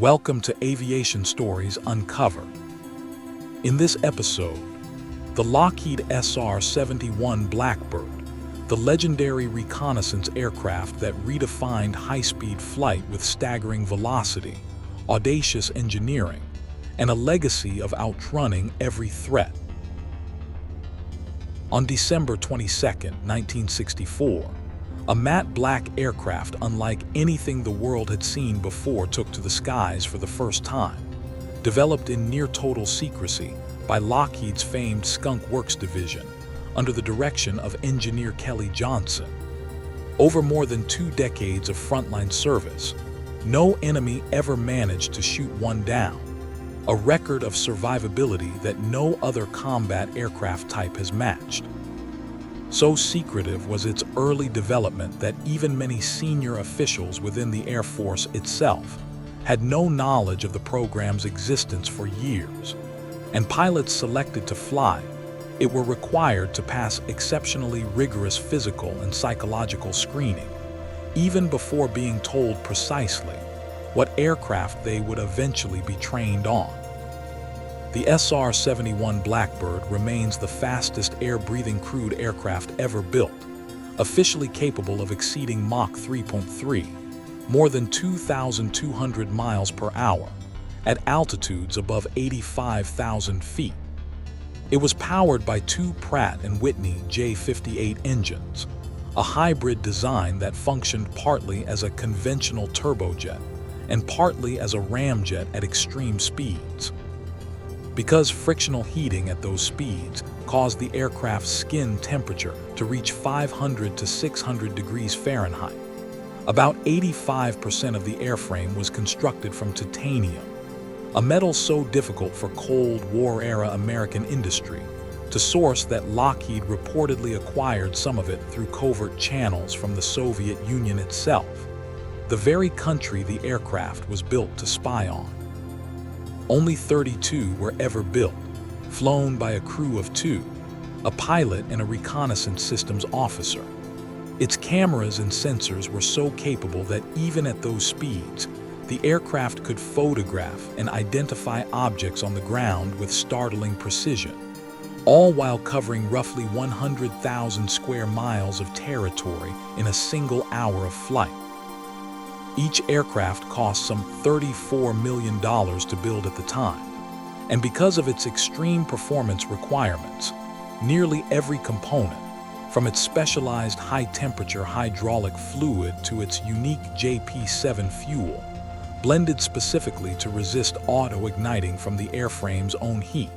Welcome to Aviation Stories Uncovered. In this episode, the Lockheed SR-71 Blackbird, the legendary reconnaissance aircraft that redefined high-speed flight with staggering velocity, audacious engineering, and a legacy of outrunning every threat. On December 22, 1964, a matte black aircraft unlike anything the world had seen before took to the skies for the first time, developed in near-total secrecy by Lockheed's famed Skunk Works division under the direction of engineer Kelly Johnson. Over more than 2 decades of frontline service, no enemy ever managed to shoot one down, a record of survivability that no other combat aircraft type has matched. So secretive was its early development that even many senior officials within the Air Force itself had no knowledge of the program's existence for years, and pilots selected to fly it were required to pass exceptionally rigorous physical and psychological screening, even before being told precisely what aircraft they would eventually be trained on. The SR-71 Blackbird remains the fastest air-breathing crewed aircraft ever built, officially capable of exceeding Mach 3.3, more than 2,200 miles per hour, at altitudes above 85,000 feet. It was powered by 2 Pratt & Whitney J58 engines, a hybrid design that functioned partly as a conventional turbojet and partly as a ramjet at extreme speeds. Because frictional heating at those speeds caused the aircraft's skin temperature to reach 500 to 600 degrees Fahrenheit. About 85% of the airframe was constructed from titanium, a metal so difficult for Cold War-era American industry to source that Lockheed reportedly acquired some of it through covert channels from the Soviet Union itself, the very country the aircraft was built to spy on. Only 32 were ever built, flown by a crew of 2, a pilot and a reconnaissance systems officer. Its cameras and sensors were so capable that even at those speeds, the aircraft could photograph and identify objects on the ground with startling precision, all while covering roughly 100,000 square miles of territory in a single hour of flight. Each aircraft cost some $34 million to build at the time, and because of its extreme performance requirements, nearly every component, from its specialized high-temperature hydraulic fluid to its unique JP7 fuel, blended specifically to resist auto-igniting from the airframe's own heat,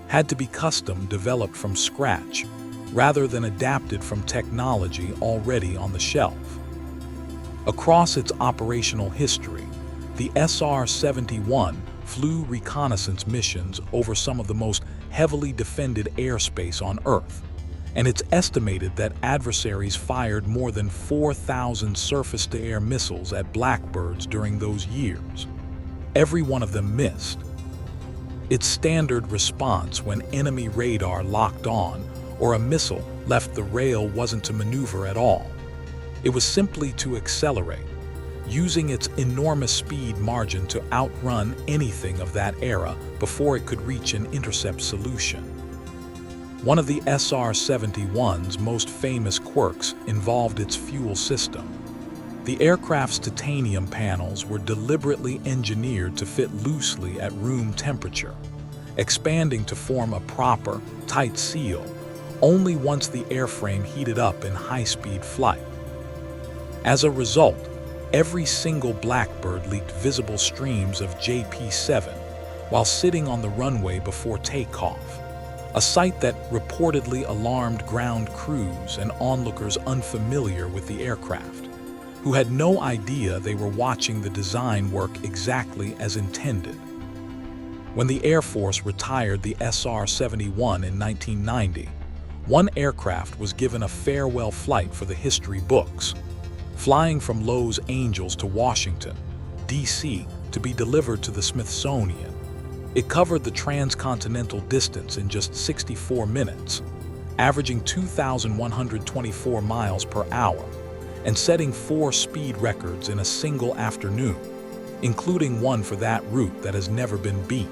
had to be custom developed from scratch rather than adapted from technology already on the shelf. Across its operational history, the SR-71 flew reconnaissance missions over some of the most heavily defended airspace on Earth, and it's estimated that adversaries fired more than 4,000 surface-to-air missiles at Blackbirds during those years. Every one of them missed. Its standard response when enemy radar locked on or a missile left the rail wasn't to maneuver at all. It was simply to accelerate, using its enormous speed margin to outrun anything of that era before it could reach an intercept solution. One of the SR-71's most famous quirks involved its fuel system. The aircraft's titanium panels were deliberately engineered to fit loosely at room temperature, expanding to form a proper, tight seal only once the airframe heated up in high-speed flight. As a result, every single Blackbird leaked visible streams of JP7 while sitting on the runway before takeoff, a sight that reportedly alarmed ground crews and onlookers unfamiliar with the aircraft, who had no idea they were watching the design work exactly as intended. When the Air Force retired the SR-71 in 1990, one aircraft was given a farewell flight for the history books, flying from Los Angeles to Washington, D.C. to be delivered to the Smithsonian. It covered the transcontinental distance in just 64 minutes, averaging 2,124 miles per hour, and setting 4 speed records in a single afternoon. including one for that route that has never been beat.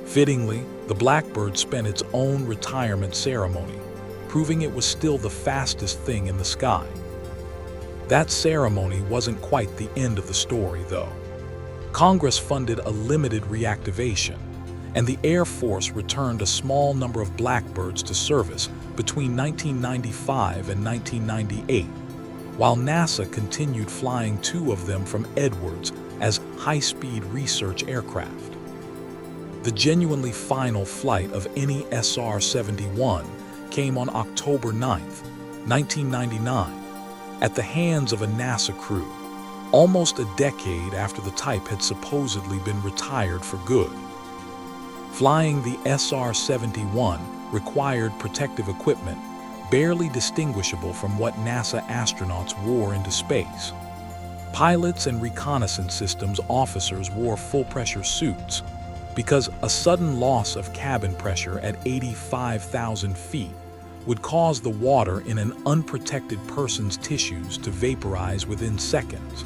Fittingly, the Blackbird spent its own retirement ceremony, proving it was still the fastest thing in the sky. That ceremony wasn't quite the end of the story, though. Congress funded a limited reactivation, and the Air Force returned a small number of Blackbirds to service between 1995 and 1998, while NASA continued flying 2 of them from Edwards as high-speed research aircraft. The genuinely final flight of any SR-71 came on October 9, 1999, at the hands of a NASA crew, almost a decade after the type had supposedly been retired for good. Flying the SR-71 required protective equipment barely distinguishable from what NASA astronauts wore into space. Pilots and reconnaissance systems officers wore full-pressure suits because a sudden loss of cabin pressure at 85,000 feet would cause the water in an unprotected person's tissues to vaporize within seconds,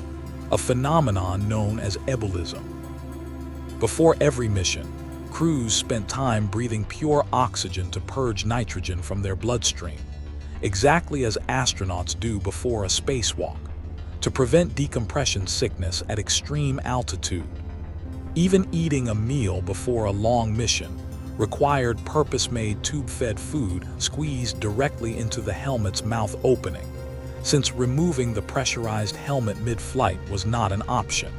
a phenomenon known as ebullism. Before every mission, crews spent time breathing pure oxygen to purge nitrogen from their bloodstream, exactly as astronauts do before a spacewalk, to prevent decompression sickness at extreme altitude. Even eating a meal before a long mission required purpose-made tube-fed food squeezed directly into the helmet's mouth opening, since removing the pressurized helmet mid-flight was not an option.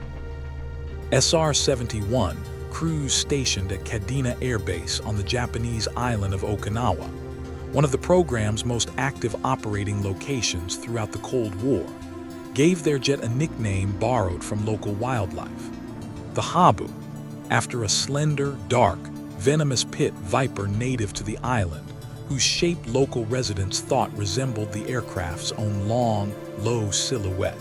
SR-71 crews stationed at Kadena Air Base on the Japanese island of Okinawa, one of the program's most active operating locations throughout the Cold War, gave their jet a nickname borrowed from local wildlife, the Habu, after a slender, dark, venomous pit viper native to the island, whose shape local residents thought resembled the aircraft's own long, low silhouette.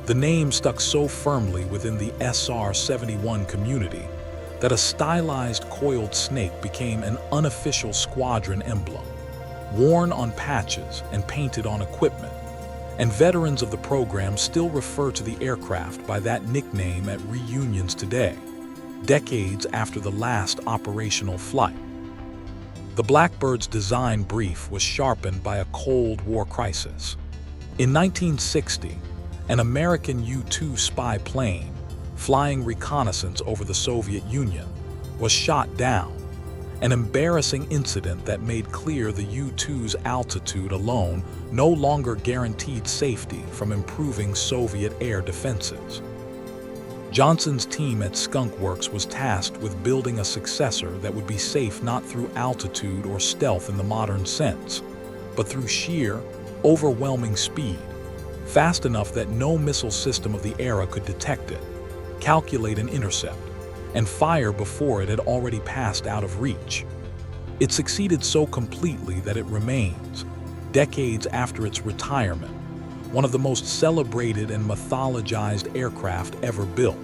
The name stuck so firmly within the SR-71 community that a stylized coiled snake became an unofficial squadron emblem, worn on patches and painted on equipment, and veterans of the program still refer to the aircraft by that nickname at reunions today, decades after the last operational flight. The Blackbird's design brief was sharpened by a Cold War crisis. In 1960, an American U-2 spy plane, flying reconnaissance over the Soviet Union, was shot down, an embarrassing incident that made clear the U-2's altitude alone no longer guaranteed safety from improving Soviet air defenses. Johnson's team at Skunk Works was tasked with building a successor that would be safe not through altitude or stealth in the modern sense, but through sheer, overwhelming speed, fast enough that no missile system of the era could detect it, calculate an intercept, and fire before it had already passed out of reach. It succeeded so completely that it remains, decades after its retirement, one of the most celebrated and mythologized aircraft ever built.